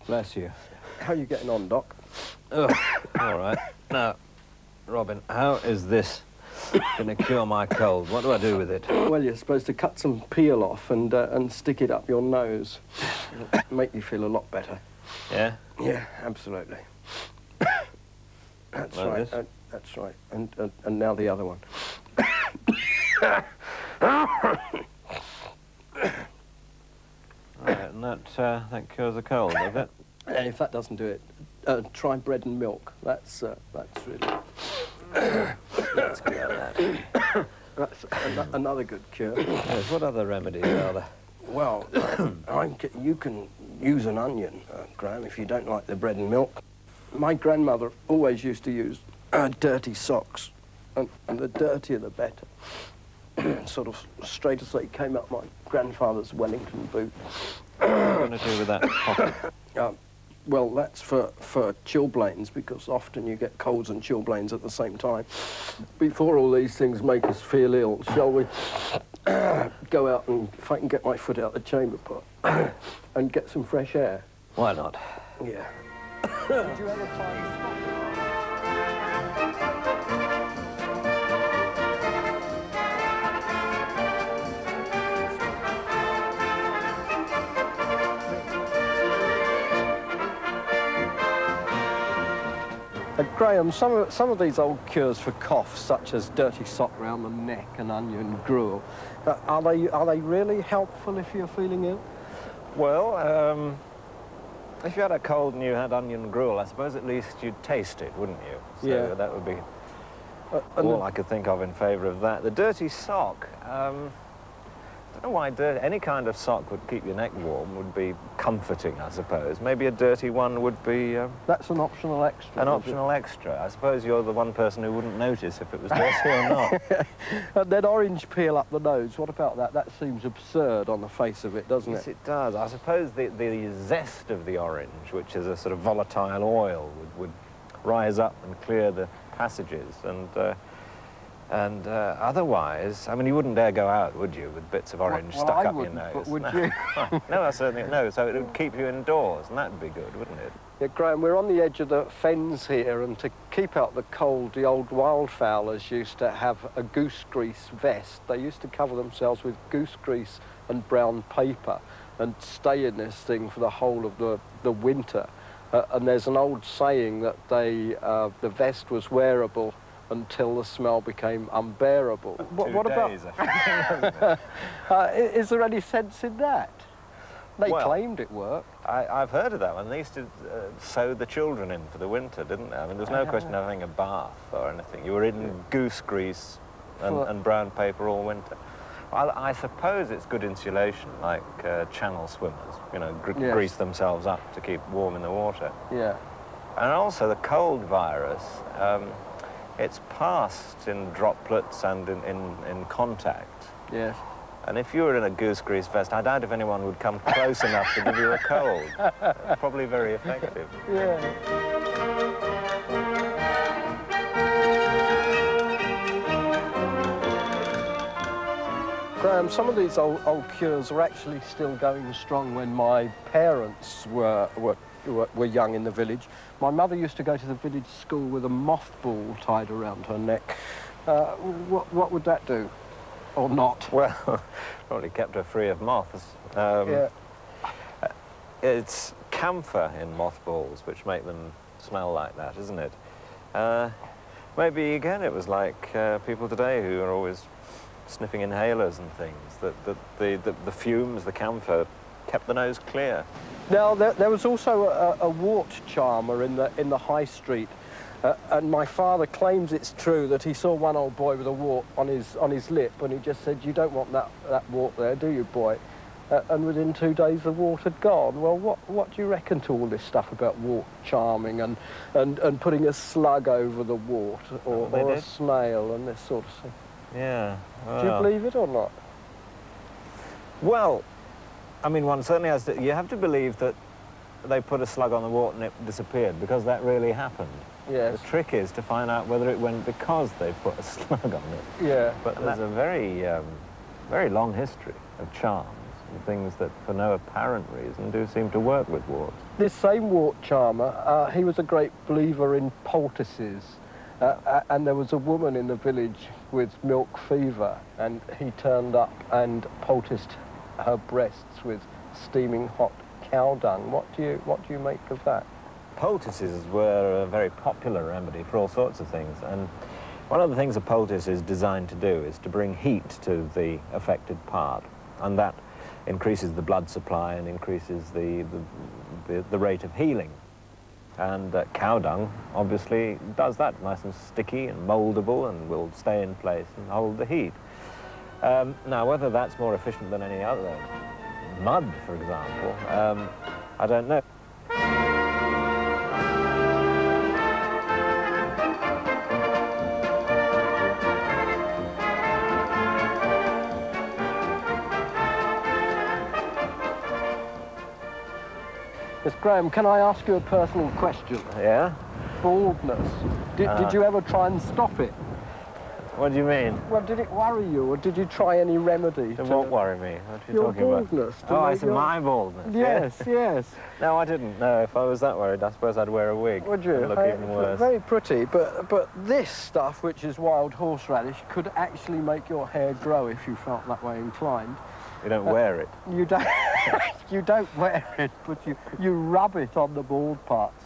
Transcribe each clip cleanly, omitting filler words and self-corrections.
Bless you. How are you getting on, Doc? Oh, all right. Now, Robin, how is this going to cure my cold? What do I do with it? Well, you're supposed to cut some peel off and stick it up your nose. It'll make you feel a lot better. Yeah? Yeah, absolutely. That's Like right. this? That's right. And now the other one. Right, and that cures the cold, does it? And if that doesn't do it, try bread and milk. That's really... Let's cure that. That's another good cure. Yes, what other remedies are there? Well, you can use an onion, Graham, if you don't like the bread and milk. My grandmother always used to use dirty socks, and the dirtier the better. Sort of straight as they came out my grandfather's Wellington boot. What are you going to do with that pocket? Well, that's for chilblains, because often you get colds and chilblains at the same time. Before all these things make us feel ill, shall we go out and, if I can get my foot out the chamber pot, and get some fresh air? Why not? Yeah. Did you ever find... Graham, some of these old cures for coughs, such as dirty sock round the neck and onion gruel, are they really helpful if you're feeling ill? Well, if you had a cold and you had onion gruel, I suppose at least you'd taste it, wouldn't you? So yeah. That would be all I could think of in favour of that. The dirty sock, I don't know why any kind of sock would keep your neck warm would be comforting, I suppose. Maybe a dirty one would be... That's an optional extra. An optional extra. I suppose you're the one person who wouldn't notice if it was dirty or not. And then orange peel up the nose, what about that? That seems absurd on the face of it, doesn't it? Yes, it does. I suppose the zest of the orange, which is a sort of volatile oil, would rise up and clear the passages. And otherwise, I mean, you wouldn't dare go out, would you, with bits of orange stuck up your nose? But would you? No, I certainly no. So it would keep you indoors, and that'd be good, wouldn't it? Yeah, Graham, we're on the edge of the fens here, and to keep out the cold, the old wildfowlers used to have a goose grease vest. They used to cover themselves with goose grease and brown paper and stay in this thing for the whole of the winter. And there's an old saying that the vest was wearable until the smell became unbearable. What about... is there any sense in that? They claimed it worked. I've heard of that one. They used to sew the children in for the winter, didn't they? I mean, there's no question of having a bath or anything. You were in goose grease and brown paper all winter. I suppose it's good insulation, like channel swimmers, you know, grease themselves up to keep warm in the water. Yeah. And also the cold virus, it's passed in droplets and in contact. Yes. And if you were in a goose grease vest, I doubt if anyone would come close enough to give you a cold. Probably very effective. Yeah. Graham, some of these old cures are actually still going strong when my parents were young in the village. My mother used to go to the village school with a mothball tied around her neck. What would that do? Or not? Well, probably kept her free of moths. Yeah. It's camphor in mothballs which make them smell like that, isn't it? Maybe, again, it was like people today who are always sniffing inhalers and things, that the fumes, the camphor, kept the nose clear. Now, there was also a wart charmer in the high street, and my father claims it's true that he saw one old boy with a wart on his lip, and he just said, "You don't want that wart there, do you, boy?" And within 2 days, the wart had gone. Well, what do you reckon to all this stuff about wart charming and putting a slug over the wart or a snail and this sort of thing? Yeah. Well. Do you believe it or not? Well, I mean, one certainly has to... You have to believe that they put a slug on the wart and it disappeared, because that really happened. Yes. The trick is to find out whether it went because they put a slug on it. Yeah. But there's a very, very long history of charms. things that, for no apparent reason, do seem to work with warts. This same wart charmer, he was a great believer in poultices. And there was a woman in the village with milk fever, and he turned up and poulticed her breasts with steaming hot cow dung. What do you make of that? Poultices were a very popular remedy for all sorts of things, and one of the things a poultice is designed to do is to bring heat to the affected part, and that increases the blood supply and increases the rate of healing. And cow dung obviously does that, nice and sticky and mouldable, and will stay in place and hold the heat. Now, whether that's more efficient than any other, mud, for example, I don't know. Miss Graham, can I ask you a personal question? Yeah? Baldness. Did you ever try and stop it? What do you mean? Well, did it worry you, or did you try any remedy? It won't worry me. What are you your talking baldness, about? Oh, I said my baldness. Yes, yes. No, I didn't. No, if I was that worried, I suppose I'd wear a wig. Would you? It'd look even worse. Very pretty, but this stuff, which is wild horseradish, could actually make your hair grow if you felt that way inclined. You don't wear it. You don't. You don't wear it, but you rub it on the bald parts.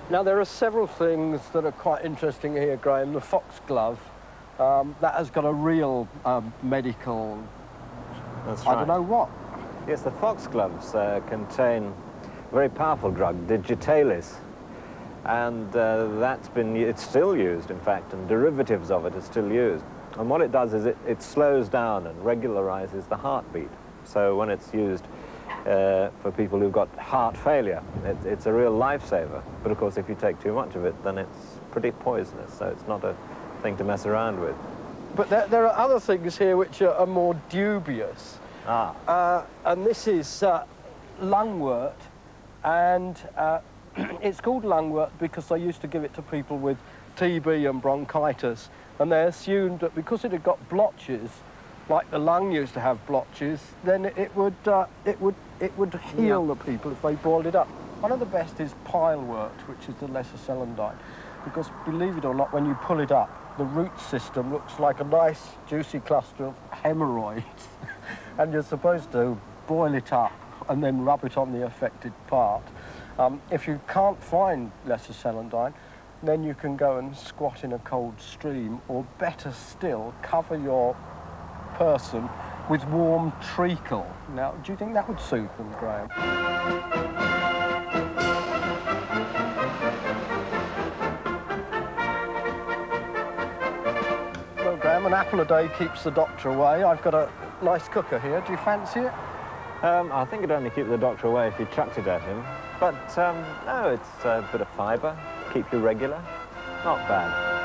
Now, there are several things that are quite interesting here, Graham. The foxglove, that has got a real medical... That's right. I don't know what. Yes, the foxgloves contain a very powerful drug, digitalis, and it's still used, in fact, and derivatives of it are still used. And what it does is it slows down and regularizes the heartbeat. So when it's used for people who've got heart failure, it's a real lifesaver. But of course, if you take too much of it, then it's pretty poisonous, so it's not a thing to mess around with. But there are other things here which are more dubious. And this is lungwort, and it's called lungwort because they used to give it to people with TB and bronchitis, and they assumed that because it had got blotches, like the lung used to have blotches, then it would heal the people if they boiled it up. One of the best is pilewort, which is the lesser celandine, because believe it or not, when you pull it up, the root system looks like a nice juicy cluster of hemorrhoids, and you're supposed to boil it up and then rub it on the affected part. If you can't find lesser celandine, then you can go and squat in a cold stream, or better still, cover your person with warm treacle. Now, do you think that would soothe them, Graham? Well, Graham, an apple a day keeps the doctor away. I've got a nice cooker here. Do you fancy it? I think it'd only keep the doctor away if you chucked it at him. But, no, it's a bit of fibre, keep you regular. Not bad.